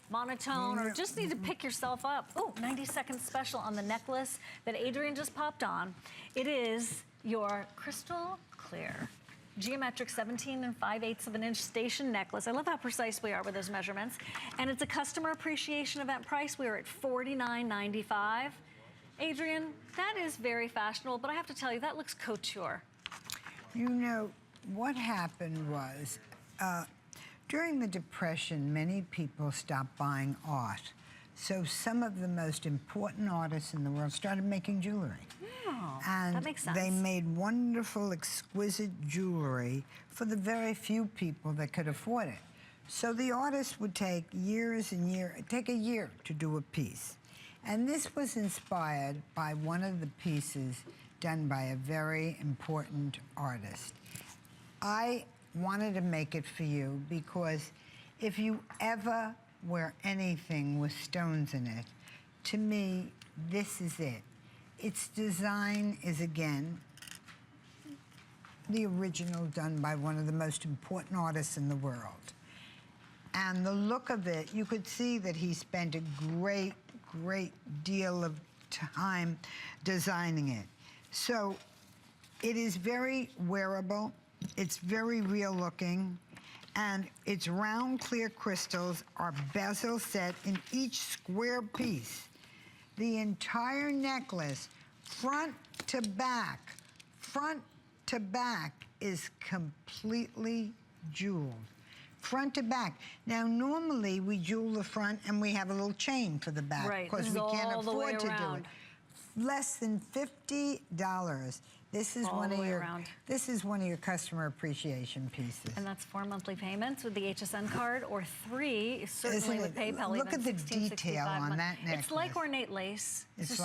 monotone, or just need to pick yourself up. Oh, 90-second special on the necklace that Adrienne just popped on. It is your crystal clear geometric 17 5/8 of an inch station necklace. I love how precise we are with those measurements. And it's a customer appreciation event price. We are at $49.95. Adrienne, that is very fashionable, but I have to tell you, that looks couture. You know, what happened was, during the Depression, many people stopped buying art. So some of the most important artists in the world started making jewelry. Oh, and that makes sense. they made wonderful, exquisite jewelry for the very few people that could afford it. So the artists would take years and years, take a year to do a piece. And this was inspired by one of the pieces done by a very important artist. I wanted to make it for you because if you ever wear anything with stones in it, to me, this is it. Its design is, again, the original done by one of the most important artists in the world. And the look of it, you could see that he spent a great deal of time designing it. So it is very wearable, it's very real looking, and its round clear crystals are bezel set in each square piece. The entire necklace, front to back, is completely jeweled. Front to back. Now, normally we jewel the front and we have a little chain for the back because we can't afford to do it. Less than $50. This is this is one of your customer appreciation pieces. And that's 4 monthly payments with the HSN card, or 3 certainly with PayPal. Look at the detail on that necklace. It's like ornate lace. It's